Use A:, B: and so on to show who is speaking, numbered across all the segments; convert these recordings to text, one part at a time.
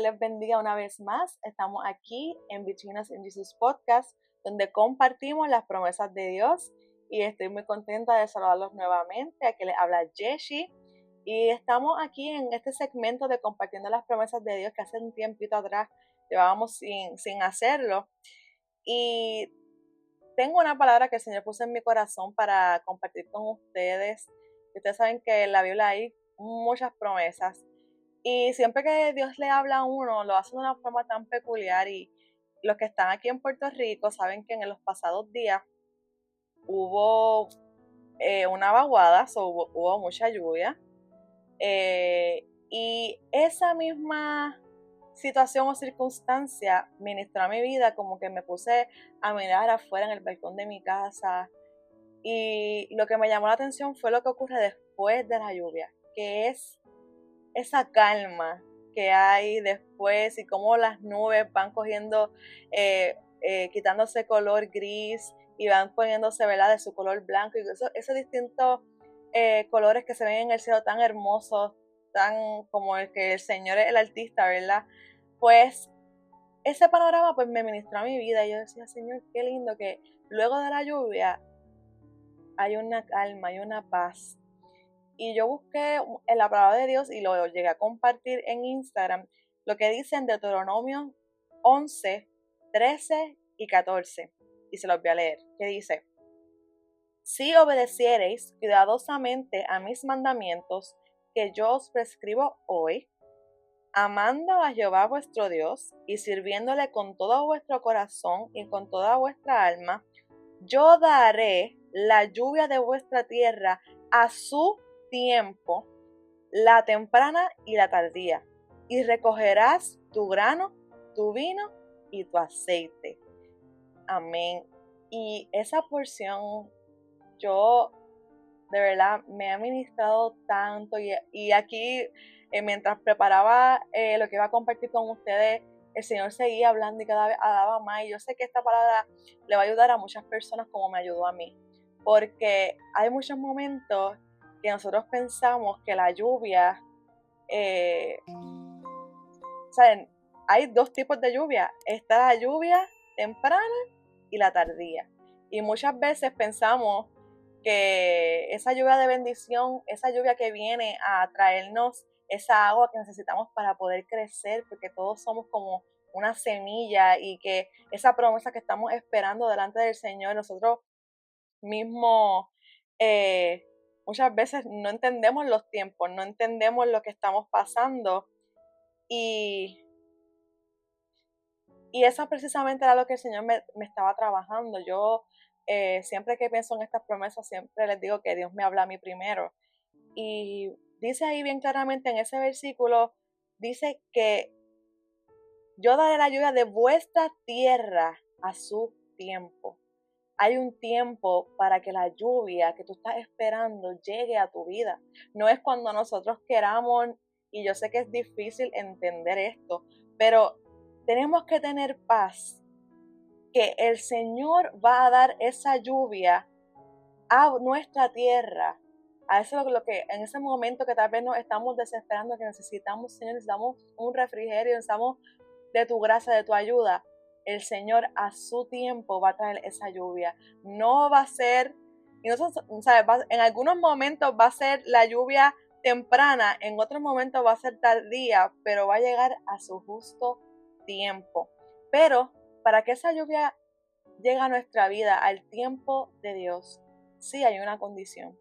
A: Dios les bendiga una vez más. Estamos aquí en Between Us in Jesus Podcast, donde compartimos las promesas de Dios. Y estoy muy contenta de saludarlos nuevamente. Aquí les habla Jessie. Y estamos aquí en este segmento de compartiendo las promesas de Dios que hace un tiempito atrás llevábamos sin hacerlo. Y tengo una palabra que el Señor puso en mi corazón para compartir con ustedes. Ustedes saben que en la Biblia hay muchas promesas. Y siempre que Dios le habla a uno, lo hace de una forma tan peculiar. Y los que están aquí en Puerto Rico saben que en los pasados días hubo una vaguada, hubo mucha lluvia. Y esa misma situación o circunstancia ministró a mi vida, como que me puse a mirar afuera en el balcón de mi casa. Y lo que me llamó la atención fue lo que ocurre después de la lluvia, que es esa calma que hay después y cómo las nubes van cogiendo, quitándose color gris y van poniéndose, ¿verdad?, de su color blanco y esos distintos colores que se ven en el cielo tan hermosos, tan como el que el Señor es el artista, ¿verdad? Pues ese panorama pues me ministró a mi vida y yo decía, Señor, qué lindo que luego de la lluvia hay una calma, hay una paz. Y yo busqué en la palabra de Dios y lo llegué a compartir en Instagram, lo que dice en Deuteronomio 11, 13 y 14. Y se los voy a leer. Que dice: si obedeciereis cuidadosamente a mis mandamientos que yo os prescribo hoy, amando a Jehová vuestro Dios y sirviéndole con todo vuestro corazón y con toda vuestra alma, yo daré la lluvia de vuestra tierra a su tiempo, la temprana y la tardía, y recogerás tu grano, tu vino y tu aceite. Amén. Y esa porción yo de verdad me ha ministrado tanto y aquí mientras preparaba lo que iba a compartir con ustedes, el Señor seguía hablando y cada vez hablaba más. Y yo sé que esta palabra le va a ayudar a muchas personas como me ayudó a mí, porque hay muchos momentos que nosotros pensamos que la lluvia, ¿saben? Hay dos tipos de lluvia. Está la lluvia temprana y la tardía. Y muchas veces pensamos que esa lluvia de bendición, esa lluvia que viene a traernos esa agua que necesitamos para poder crecer, porque todos somos como una semilla y que esa promesa que estamos esperando delante del Señor, nosotros mismos muchas veces no entendemos los tiempos, no entendemos lo que estamos pasando y eso precisamente era lo que el Señor me estaba trabajando. Yo siempre que pienso en estas promesas, siempre les digo que Dios me habla a mí primero. Y dice ahí bien claramente en ese versículo, dice que yo daré la lluvia de vuestra tierra a su tiempo. Hay un tiempo para que la lluvia que tú estás esperando llegue a tu vida. No es cuando nosotros queramos, y yo sé que es difícil entender esto, pero tenemos que tener paz, que el Señor va a dar esa lluvia a nuestra tierra. A eso lo que en ese momento que tal vez nos estamos desesperando, que necesitamos, Señor, necesitamos un refrigerio, necesitamos de tu gracia, de tu ayuda. El Señor a su tiempo va a traer esa lluvia. No va a ser, y nosotros, ¿sabes? En algunos momentos va a ser la lluvia temprana, en otros momentos va a ser tardía, pero va a llegar a su justo tiempo. Pero para que esa lluvia llegue a nuestra vida al tiempo de Dios, sí hay una condición.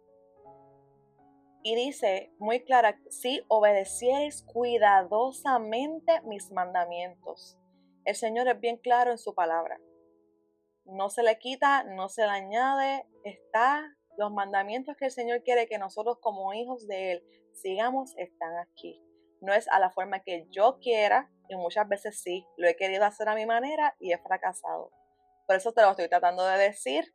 A: Y dice muy clara: si obedeciereis cuidadosamente mis mandamientos. El Señor es bien claro en su palabra. No se le quita, no se le añade. Los mandamientos que el Señor quiere que nosotros como hijos de Él sigamos están aquí. No es a la forma que yo quiera, y muchas veces sí, lo he querido hacer a mi manera y he fracasado. Por eso te lo estoy tratando de decir,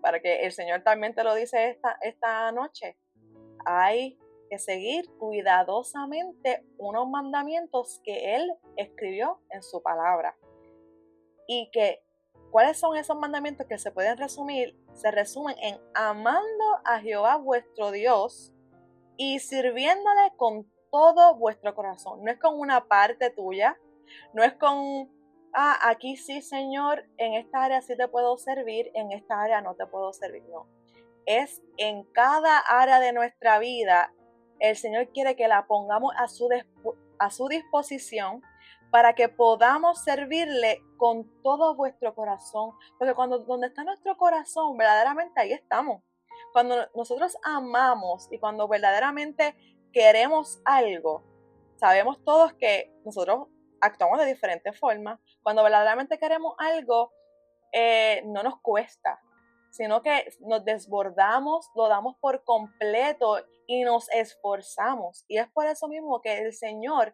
A: para que el Señor también te lo dice esta noche. Hay que seguir cuidadosamente unos mandamientos que Él escribió en su palabra. Y que, ¿cuáles son esos mandamientos que se pueden resumir? Se resumen en amando a Jehová vuestro Dios y sirviéndole con todo vuestro corazón. No es con una parte tuya, no es con, aquí sí, Señor, en esta área sí te puedo servir, en esta área no te puedo servir. No, es en cada área de nuestra vida. El Señor quiere que la pongamos a su disposición para que podamos servirle con todo vuestro corazón. Porque donde está nuestro corazón, verdaderamente ahí estamos. Cuando nosotros amamos y cuando verdaderamente queremos algo, sabemos todos que nosotros actuamos de diferentes formas. Cuando verdaderamente queremos algo, no nos cuesta, sino que nos desbordamos, lo damos por completo y nos esforzamos. Y es por eso mismo que el Señor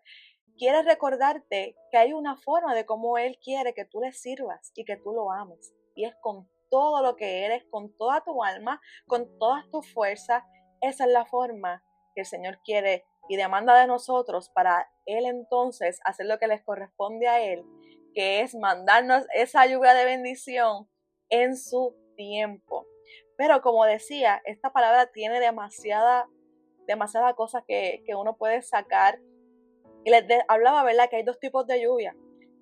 A: quiere recordarte que hay una forma de cómo Él quiere que tú le sirvas y que tú lo ames. Y es con todo lo que eres, con toda tu alma, con todas tus fuerzas. Esa es la forma que el Señor quiere y demanda de nosotros para Él entonces hacer lo que les corresponde a Él, que es mandarnos esa lluvia de bendición en su tiempo. Pero como decía, esta palabra tiene demasiada cosas que uno puede sacar. Y hablaba, ¿verdad?, que hay dos tipos de lluvia.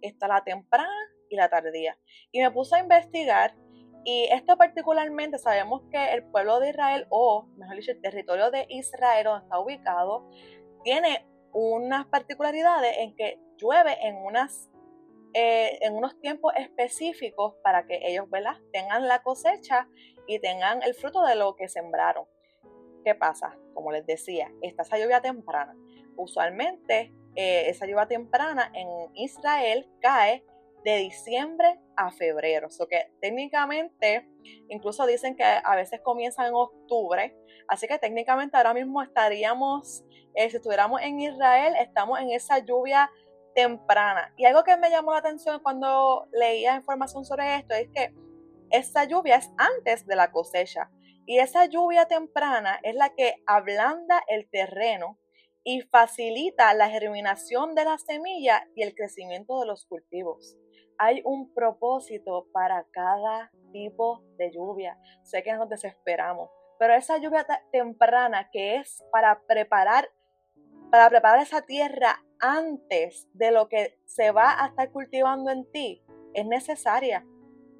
A: Está la temprana y la tardía. Y me puse a investigar, y esto particularmente sabemos que el pueblo de Israel, o mejor dicho, el territorio de Israel, donde está ubicado, tiene unas particularidades en que llueve en unos tiempos específicos para que ellos, ¿verdad?, tengan la cosecha y tengan el fruto de lo que sembraron. ¿Qué pasa? Como les decía, está esa lluvia temprana. Usualmente esa lluvia temprana en Israel cae de diciembre a febrero. So que técnicamente, incluso dicen que a veces comienza en octubre. Así que técnicamente ahora mismo estaríamos, si estuviéramos en Israel, estamos en esa lluvia temprana. Y algo que me llamó la atención cuando leía información sobre esto es que esta lluvia es antes de la cosecha. Y esa lluvia temprana es la que ablanda el terreno y facilita la germinación de la semilla y el crecimiento de los cultivos. Hay un propósito para cada tipo de lluvia. Sé que nos desesperamos, pero esa lluvia temprana que es para preparar esa tierra antes de lo que se va a estar cultivando en ti, es necesaria.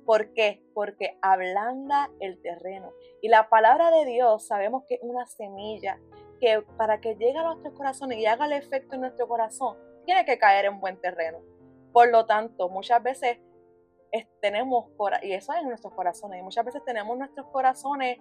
A: ¿Por qué? Porque ablanda el terreno. Y la palabra de Dios sabemos que es una semilla que para que llegue a nuestros corazones y haga el efecto en nuestro corazón, tiene que caer en buen terreno. Por lo tanto, muchas veces tenemos, y eso es en nuestros corazones, y muchas veces tenemos nuestros corazones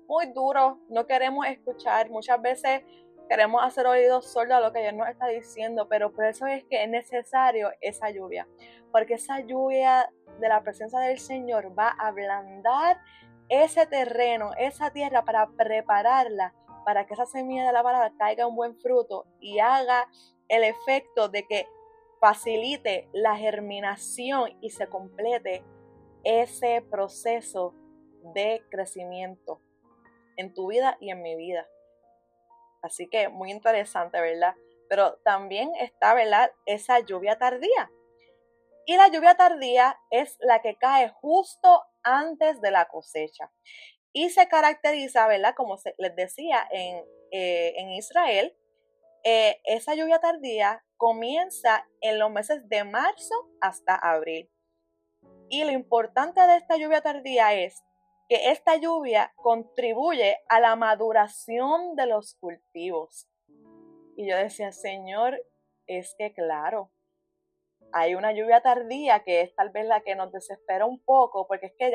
A: muy duros, no queremos escuchar, muchas veces queremos hacer oídos sordos a lo que Dios nos está diciendo, pero por eso es que es necesario esa lluvia, porque esa lluvia de la presencia del Señor va a ablandar ese terreno, esa tierra, para prepararla, para que esa semilla de la palabra caiga un buen fruto y haga el efecto de que facilite la germinación y se complete ese proceso de crecimiento en tu vida y en mi vida. Así que muy interesante, ¿verdad? Pero también está, ¿verdad?, esa lluvia tardía. Y la lluvia tardía es la que cae justo antes de la cosecha. Y se caracteriza, ¿verdad?, como les decía, en Israel, esa lluvia tardía comienza en los meses de marzo hasta abril. Y lo importante de esta lluvia tardía es que esta lluvia contribuye a la maduración de los cultivos. Y yo decía, Señor, es que claro, hay una lluvia tardía que es tal vez la que nos desespera un poco, porque es que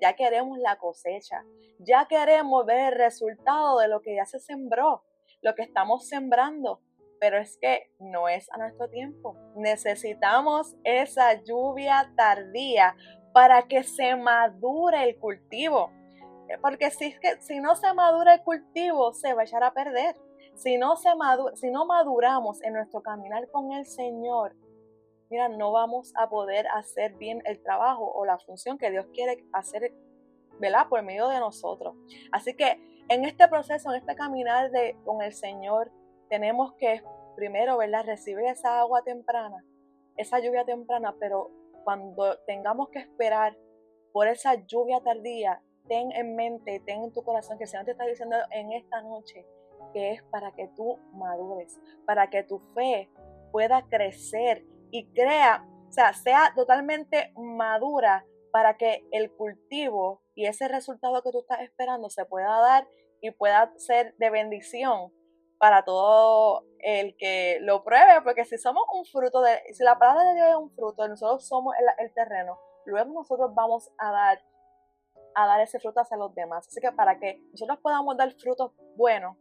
A: ya queremos la cosecha, ya queremos ver el resultado de lo que ya se sembró, lo que estamos sembrando, pero es que no es a nuestro tiempo. Necesitamos esa lluvia tardía para que se madure el cultivo, porque si no se madura el cultivo, se va a echar a perder. Si no maduramos en nuestro caminar con el Señor, mira, no vamos a poder hacer bien el trabajo o la función que Dios quiere hacer, ¿verdad?, por medio de nosotros. Así que en este proceso, en este caminar con el Señor, tenemos que primero, ¿verdad?, recibir esa agua temprana, esa lluvia temprana, pero cuando tengamos que esperar por esa lluvia tardía, ten en mente, ten en tu corazón que el Señor te está diciendo en esta noche que es para que tú madures, para que tu fe pueda crecer y sea totalmente madura para que el cultivo y ese resultado que tú estás esperando se pueda dar y pueda ser de bendición para todo el que lo pruebe, porque si somos un fruto si la palabra de Dios es un fruto, nosotros somos el terreno, luego nosotros vamos a dar ese fruto hacia los demás. Así que para que nosotros podamos dar frutos buenos,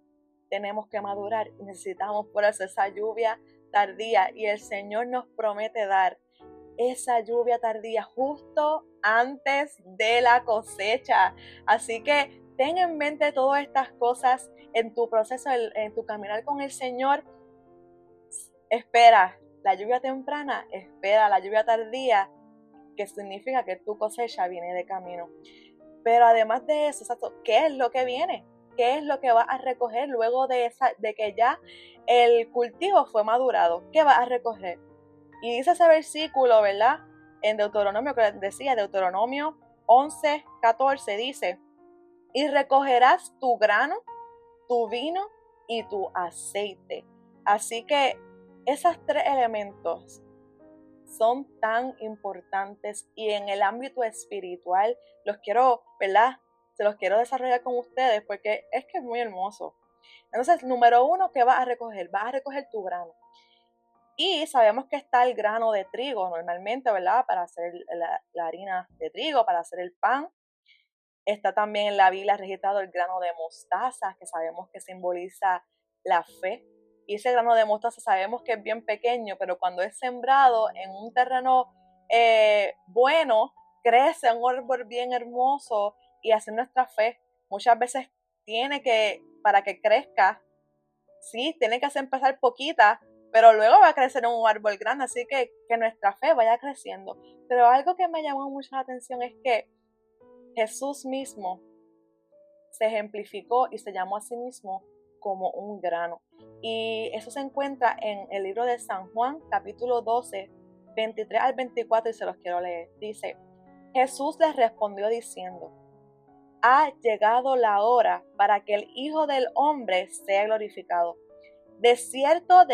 A: tenemos que madurar y necesitamos por eso esa lluvia tardía, y el Señor nos promete dar esa lluvia tardía justo antes de la cosecha. Así que ten en mente todas estas cosas en tu proceso, en tu caminar con el Señor. Espera la lluvia temprana, espera la lluvia tardía, que significa que tu cosecha viene de camino. Pero además de eso, ¿qué es lo que viene? ¿Qué es lo que vas a recoger luego de que ya el cultivo fue madurado? ¿Qué vas a recoger? Y dice ese versículo, ¿verdad? En Deuteronomio, que decía, Deuteronomio 11:14, dice: y recogerás tu grano, tu vino y tu aceite. Así que esos tres elementos son tan importantes, y en el ámbito espiritual los quiero, ¿verdad? Se los quiero desarrollar con ustedes porque es que es muy hermoso. Entonces, número uno, ¿qué vas a recoger? Vas a recoger tu grano. Y sabemos que está el grano de trigo normalmente, ¿verdad? Para hacer la harina de trigo, para hacer el pan. Está también en la Biblia registrado el grano de mostaza, que sabemos que simboliza la fe. Y ese grano de mostaza sabemos que es bien pequeño, pero cuando es sembrado en un terreno bueno, crece un árbol bien hermoso, y así nuestra fe muchas veces para que crezca, sí, tiene que hacer empezar poquita, pero luego va a crecer en un árbol grande, así que nuestra fe vaya creciendo. Pero algo que me llamó mucho la atención es que Jesús mismo se ejemplificó y se llamó a sí mismo como un grano. Y eso se encuentra en el libro de San Juan, capítulo 12, 23 al 24, y se los quiero leer. Dice: Jesús les respondió diciendo: ha llegado la hora para que el Hijo del Hombre sea glorificado. De cierto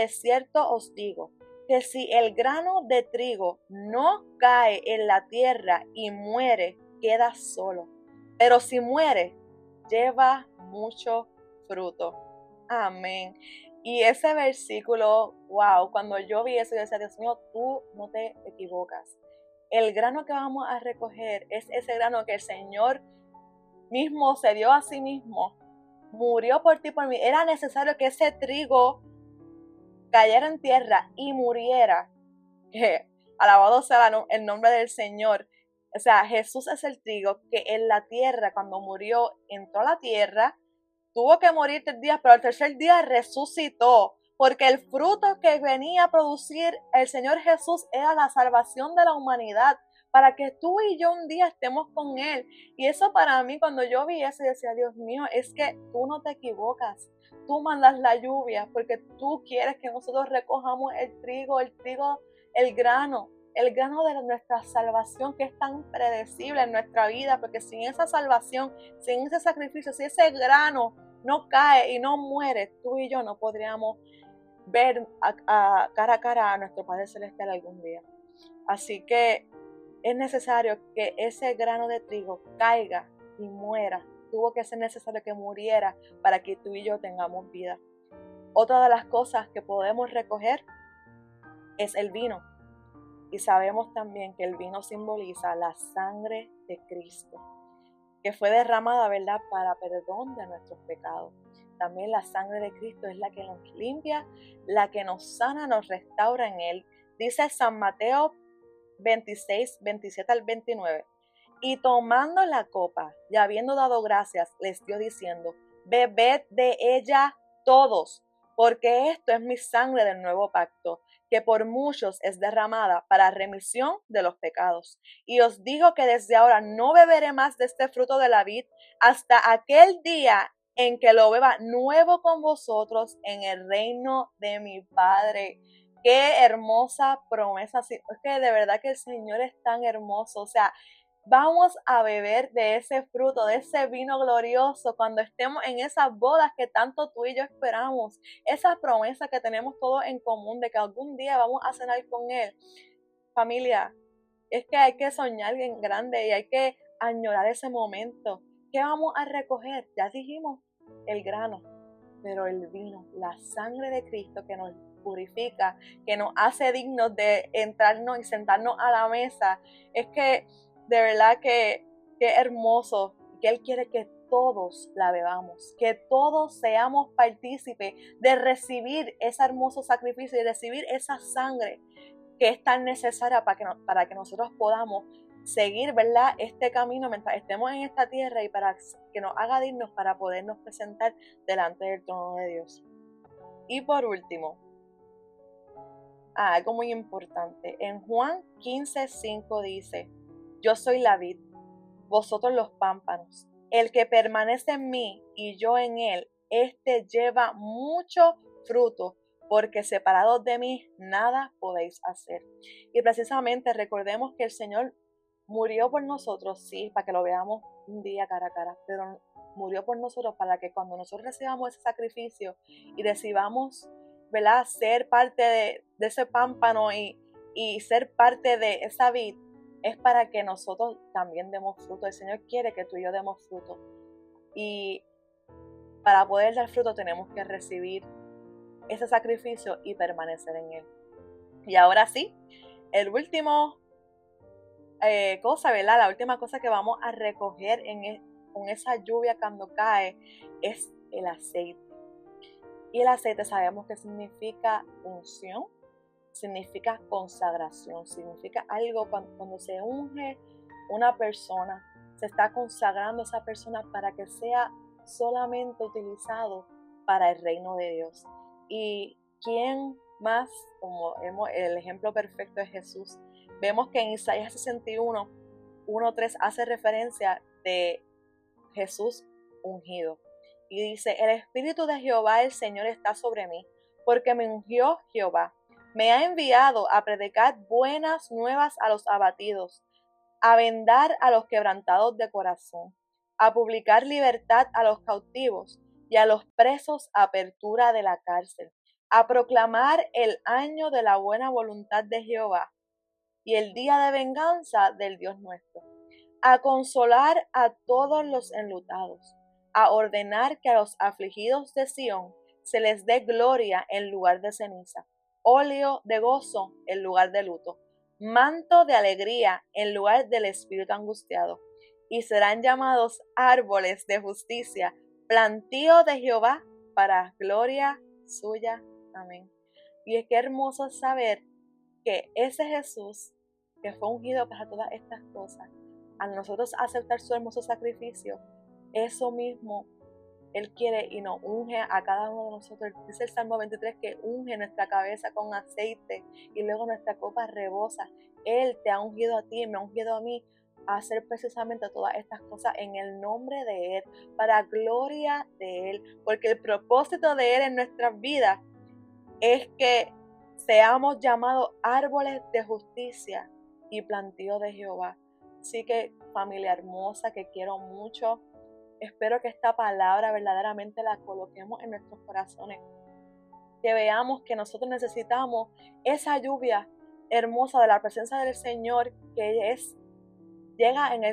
A: os digo, que si el grano de trigo no cae en la tierra y muere, queda solo. Pero si muere, lleva mucho fruto. Amén. Y ese versículo, wow, cuando yo vi eso, yo decía: Dios mío, tú no te equivocas. El grano que vamos a recoger es ese grano que el Señor mismo se dio a sí mismo, murió por ti, por mí. Era necesario que ese trigo cayera en tierra y muriera. Alabado sea el nombre del Señor. O sea, Jesús es el trigo que en la tierra, cuando murió, entró a la tierra, tuvo que morir 3 días, pero al tercer día resucitó, porque el fruto que venía a producir el Señor Jesús era la salvación de la humanidad, para que tú y yo un día estemos con Él. Y eso para mí, cuando yo vi eso, decía: Dios mío, es que tú no te equivocas. Tú mandas la lluvia porque tú quieres que nosotros recojamos el trigo, el grano de nuestra salvación, que es tan predecible en nuestra vida, porque sin esa salvación, sin ese sacrificio, si ese grano no cae y no muere, tú y yo no podríamos ver cara a cara a nuestro Padre Celestial algún día. Así que es necesario que ese grano de trigo caiga y muera. Tuvo que ser necesario que muriera para que tú y yo tengamos vida. Otra de las cosas que podemos recoger es el vino. Y sabemos también que el vino simboliza la sangre de Cristo, que fue derramada, ¿verdad?, para perdón de nuestros pecados. También la sangre de Cristo es la que nos limpia, la que nos sana, nos restaura en Él. Dice San Mateo 26, 27 al 29. Y tomando la copa y habiendo dado gracias, les dio diciendo: bebed de ella todos, porque esto es mi sangre del nuevo pacto, que por muchos es derramada para remisión de los pecados. Y os digo que desde ahora no beberé más de este fruto de la vid hasta aquel día en que lo beba nuevo con vosotros en el reino de mi Padre. Qué hermosa promesa. Es que de verdad que el Señor es tan hermoso. O sea, Vamos a beber de ese fruto, de ese vino glorioso, cuando estemos en esas bodas que tanto tú y yo esperamos. Esa promesa que tenemos todos en común de que algún día vamos a cenar con Él. Familia, es que hay que soñar en grande y hay que añorar ese momento. ¿Qué vamos a recoger? Ya dijimos, el grano, pero el vino, la sangre de Cristo que nos purifica, que nos hace dignos de entrarnos y sentarnos a la mesa. Es que de verdad que hermoso, que Él quiere que todos la bebamos, que todos seamos partícipes de recibir ese hermoso sacrificio y recibir esa sangre que es tan necesaria para que nosotros podamos seguir, ¿verdad?, este camino mientras estemos en esta tierra y para que nos haga dignos para podernos presentar delante del trono de Dios. Y por último, algo muy importante, en Juan 15:5 dice: yo soy la vid, vosotros los pámpanos. El que permanece en mí y yo en él, este lleva mucho fruto, porque separados de mí nada podéis hacer. Y precisamente recordemos que el Señor murió por nosotros, sí, para que lo veamos un día cara a cara, pero murió por nosotros para que cuando nosotros recibamos ese sacrificio y recibamos, ¿verdad?, ser parte de ese pámpano y ser parte de esa vid, es para que nosotros también demos fruto. El Señor quiere que tú y yo demos fruto. Y para poder dar fruto tenemos que recibir ese sacrificio y permanecer en Él. Y ahora sí, el último cosa, ¿verdad? La última cosa que vamos a recoger con esa lluvia cuando cae es el aceite. Y el aceite sabemos que significa unción, significa consagración, significa algo cuando se unge una persona, se está consagrando a esa persona para que sea solamente utilizado para el reino de Dios. Y quién más, el ejemplo perfecto es Jesús. Vemos que en Isaías 61, 1:3 hace referencia de Jesús ungido. Y dice: el Espíritu de Jehová el Señor está sobre mí, porque me ungió Jehová. Me ha enviado a predicar buenas nuevas a los abatidos, a vendar a los quebrantados de corazón, a publicar libertad a los cautivos y a los presos apertura de la cárcel, a proclamar el año de la buena voluntad de Jehová y el día de venganza del Dios nuestro, a consolar a todos los enlutados, a ordenar que a los afligidos de Sión se les dé gloria en lugar de ceniza, óleo de gozo en lugar de luto, manto de alegría en lugar del espíritu angustiado, y serán llamados árboles de justicia, plantío de Jehová para gloria suya. Amén. Y es que hermoso saber que ese Jesús que fue ungido para todas estas cosas, al nosotros aceptar su hermoso sacrificio, eso mismo Él quiere y nos unge a cada uno de nosotros. Dice el Salmo 23 que unge nuestra cabeza con aceite y luego nuestra copa rebosa. Él te ha ungido a ti, me ha ungido a mí a hacer precisamente todas estas cosas en el nombre de Él, para gloria de Él, porque el propósito de Él en nuestras vidas es que seamos llamados árboles de justicia y plantío de Jehová. Así que, familia hermosa que quiero mucho, espero que esta palabra verdaderamente la coloquemos en nuestros corazones, que veamos que nosotros necesitamos esa lluvia hermosa de la presencia del Señor, que llega en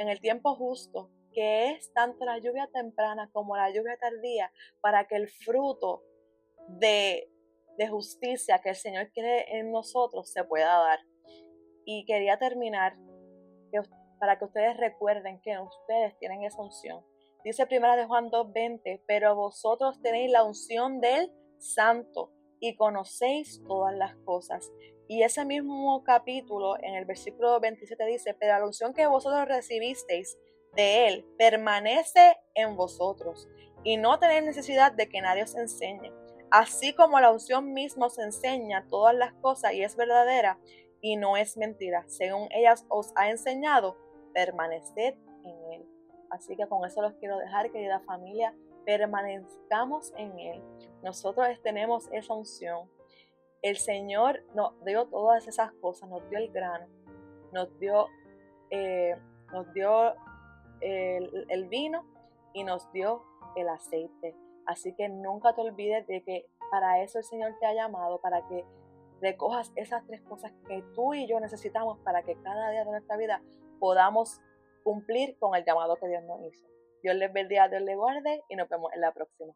A: el tiempo justo, que es tanto la lluvia temprana como la lluvia tardía, para que el fruto de justicia que el Señor quiere en nosotros se pueda dar. Y quería terminar para que ustedes recuerden que ustedes tienen esa unción. Dice 1 de Juan 2:20, pero vosotros tenéis la unción del Santo y conocéis todas las cosas. Y ese mismo capítulo, en el versículo 27 dice, pero la unción que vosotros recibisteis de Él permanece en vosotros y no tenéis necesidad de que nadie os enseñe. Así como la unción misma os enseña todas las cosas y es verdadera y no es mentira, según ella os ha enseñado, permaneced en Él. Así que con eso los quiero dejar, querida familia, permanezcamos en Él. Nosotros tenemos esa unción. El Señor nos dio todas esas cosas, nos dio el grano, nos dio eh, nos dio el vino y nos dio el aceite. Así que nunca te olvides de que para eso el Señor te ha llamado, para que recojas esas tres cosas que tú y yo necesitamos para que cada día de nuestra vida podamos cumplir con el llamado que Dios nos hizo. Dios les bendiga, Dios les guarde y nos vemos en la próxima.